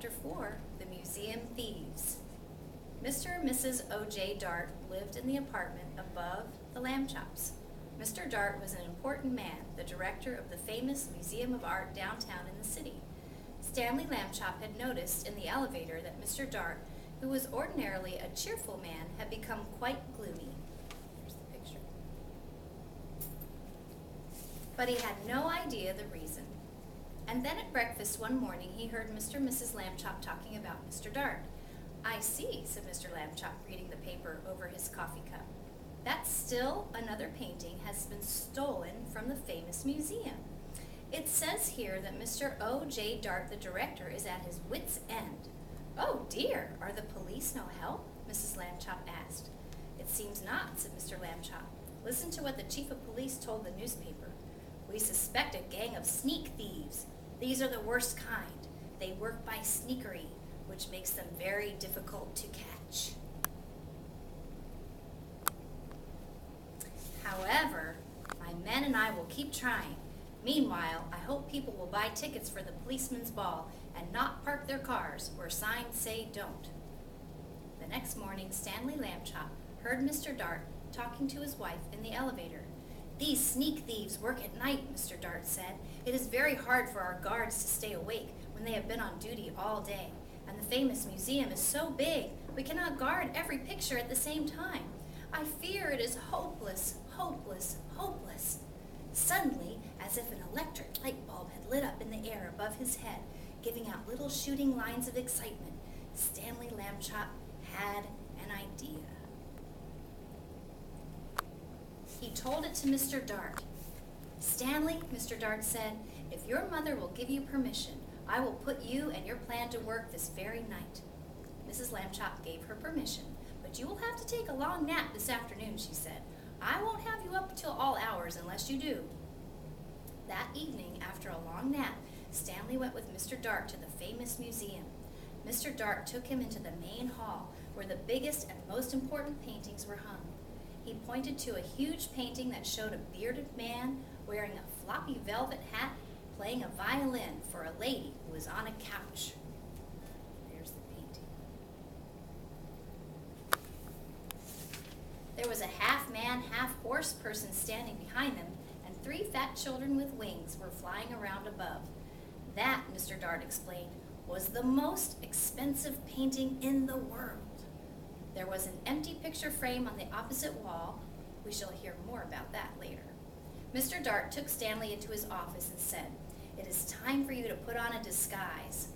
Chapter 4, The Museum Thieves. Mr. and Mrs. O.J. Dart lived in the apartment above the lamb chops. Mr. Dart was an important man, the director of the famous Museum of Art downtown in the city. Stanley Lambchop had noticed in the elevator that Mr. Dart, who was ordinarily a cheerful man, had become quite gloomy. Here's the picture. But he had no idea the reason. And then at breakfast one morning he heard Mr. and Mrs. Lambchop talking about Mr. Dart. "I see," said Mr. Lambchop, reading the paper over his coffee cup. "That still another painting has been stolen from the famous museum. It says here that Mr. O.J. Dart, the director, is at his wit's end." "Oh dear, are the police no help?" Mrs. Lambchop asked. "It seems not," said Mr. Lambchop. "Listen to what the chief of police told the newspaper. We suspect a gang of sneak thieves. These are the worst kind. They work by sneakery, which makes them very difficult to catch. However, my men and I will keep trying. Meanwhile, I hope people will buy tickets for the policeman's ball and not park their cars where signs say don't." The next morning, Stanley Lambchop heard Mr. Dart talking to his wife in the elevator. "These sneak thieves work at night," Mr. Dart said. "It is very hard for our guards to stay awake when they have been on duty all day. And the famous museum is so big, we cannot guard every picture at the same time. I fear it is hopeless, hopeless, hopeless." Suddenly, as if an electric light bulb had lit up in the air above his head, giving out little shooting lines of excitement, Stanley Lambchop had an idea. He told it to Mr. Dart. "Stanley," Mr. Dart said, "if your mother will give you permission, I will put you and your plan to work this very night." Mrs. Lambchop gave her permission. "But you will have to take a long nap this afternoon," she said. "I won't have you up till all hours unless you do." That evening, after a long nap, Stanley went with Mr. Dart to the famous museum. Mr. Dart took him into the main hall, where the biggest and most important paintings were hung. He pointed to a huge painting that showed a bearded man wearing a floppy velvet hat playing a violin for a lady who was on a couch. There's the painting. There was a half-man, half-horse person standing behind them, and 3 fat children with wings were flying around above. That, Mr. Dart explained, was the most expensive painting in the world. There was an empty picture frame on the opposite wall. We shall hear more about that later. Mr. Dart took Stanley into his office and said, "It is time for you to put on a disguise."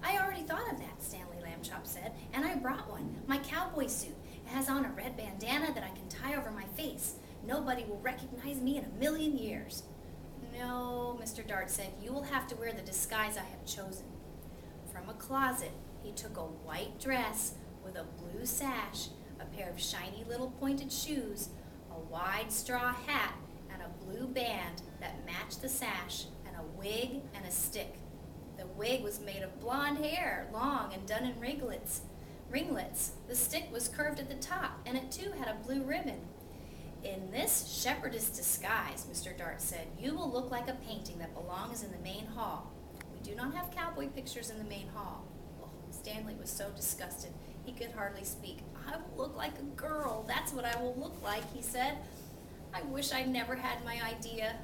"I already thought of that," Stanley Lambchop said, "and I brought one, my cowboy suit. It has on a red bandana that I can tie over my face. Nobody will recognize me in a million years." "No," Mr. Dart said, "you will have to wear the disguise I have chosen." From a closet, he took a white dress with a blue sash, a pair of shiny little pointed shoes, a wide straw hat, and a blue band that matched the sash, and a wig and a stick. The wig was made of blonde hair, long and done in ringlets. The stick was curved at the top, and it too had a blue ribbon. "In this shepherdess disguise," Mr. Dart said, "you will look like a painting that belongs in the main hall. We do not have cowboy pictures in the main hall." Oh, Stanley was so disgusted he could hardly speak. "I will look like a girl, that's what I will look like," he said. "I wish I'd never had my idea."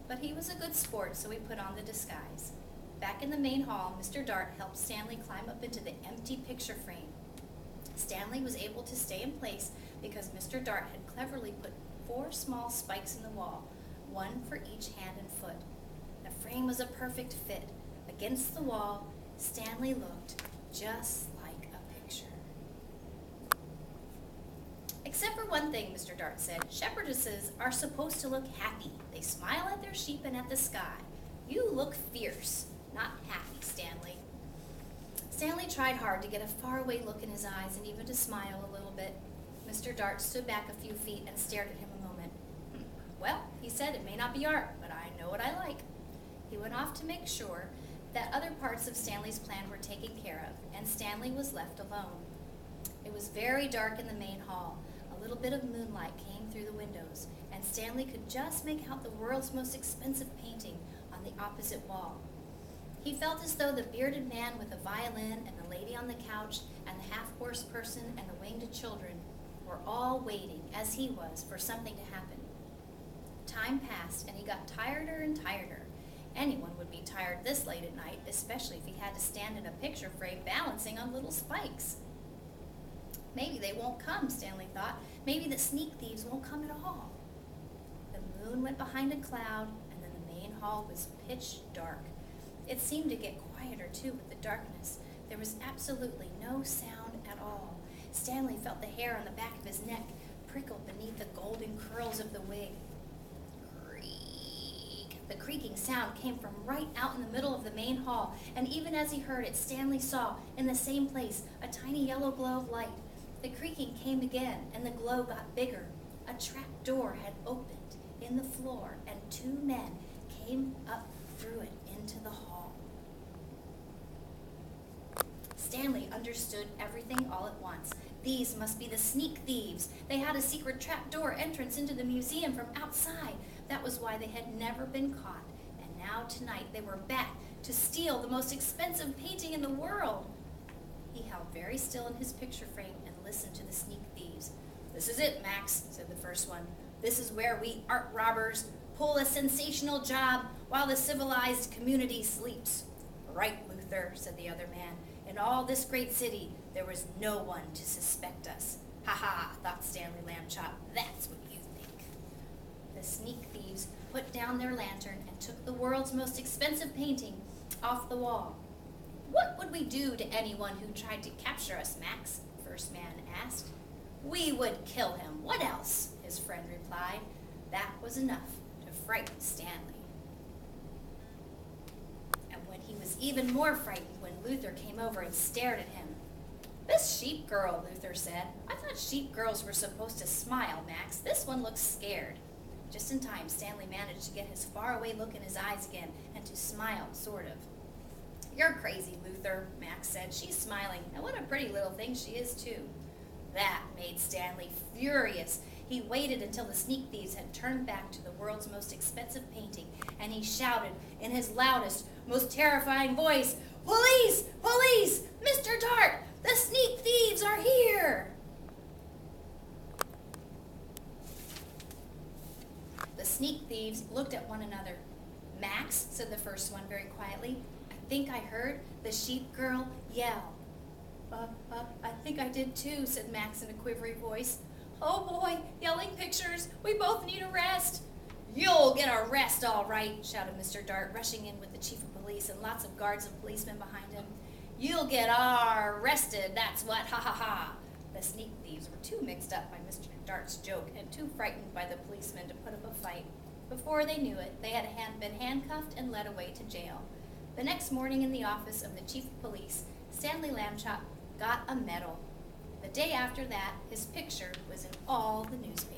But he was a good sport, so he put on the disguise. Back in the main hall, Mr. Dart helped Stanley climb up into the empty picture frame. Stanley was able to stay in place because Mr. Dart had cleverly put 4 small spikes in the wall, 1 for each hand and foot. The frame was a perfect fit. Against the wall, Stanley looked just like a picture. "Except for one thing," Mr. Dart said. "Shepherdesses are supposed to look happy. They smile at their sheep and at the sky. You look fierce, not happy, Stanley." Stanley tried hard to get a faraway look in his eyes and even to smile a little bit. Mr. Dart stood back a few feet and stared at him a moment. "Well," he said, "it may not be art, but I know what I like." He went off to make sure that other parts of Stanley's plan were taken care of, and Stanley was left alone. It was very dark in the main hall. A little bit of moonlight came through the windows, and Stanley could just make out the world's most expensive painting on the opposite wall. He felt as though the bearded man with the violin and the lady on the couch and the half-horse person and the winged children were all waiting, as he was, for something to happen. Time passed, and he got tireder and tireder. Anyone would be tired this late at night, especially if he had to stand in a picture frame balancing on little spikes. Maybe they won't come, Stanley thought. Maybe the sneak thieves won't come at all. The moon went behind a cloud, and then the main hall was pitch dark. It seemed to get quieter, too, with the darkness. There was absolutely no sound at all. Stanley felt the hair on the back of his neck prickle beneath the golden curls of the wig. Creak! The creaking sound came from right out in the middle of the main hall, and even as he heard it, Stanley saw, in the same place, a tiny yellow glow of light. The creaking came again, and the glow got bigger. A trap door had opened in the floor, and two men came up through it into the hall. Stanley understood everything all at once. These must be the sneak thieves. They had a secret trapdoor entrance into the museum from outside. That was why they had never been caught. And now tonight they were back to steal the most expensive painting in the world. He held very still in his picture frame and listened to the sneak thieves. "This is it, Max," said the first one. "This is where we art robbers pull a sensational job while the civilized community sleeps." "Right, Luther," said the other man. "In all this great city, there was no one to suspect us." "Ha ha," thought Stanley Lambchop. "That's what you think." The sneak thieves put down their lantern and took the world's most expensive painting off the wall. "What would we do to anyone who tried to capture us, Max?" the first man asked. "We would kill him. What else?" his friend replied. That was enough to frighten Stanley. And when he was even more frightened when Luther came over and stared at him. "This sheep girl," Luther said. "I thought sheep girls were supposed to smile, Max. This one looks scared." Just in time, Stanley managed to get his faraway look in his eyes again and to smile, sort of. "You're crazy, Luther," Max said. "She's smiling, and what a pretty little thing she is, too." That made Stanley furious. He waited until the sneak thieves had turned back to the world's most expensive painting, and he shouted in his loudest, most terrifying voice, "Police! Police! Mr. Dart! The sneak thieves are here!" The sneak thieves looked at one another. "Max," said the first one very quietly, "I think I heard the sheep girl yell." I think I did too," said Max in a quivering voice. "Oh boy, yelling pictures. We both need a rest." "You'll get a rest, all right," shouted Mr. Dart, rushing in with the chief of police and lots of guards and policemen behind him. "You'll get arrested, that's what, ha ha ha." The sneak thieves were too mixed up by Mr. Dart's joke and too frightened by the policemen to put up a fight. Before they knew it, they had been handcuffed and led away to jail. The next morning in the office of the chief of police, Stanley Lambchop got a medal. The day after that, his picture was in all the newspapers.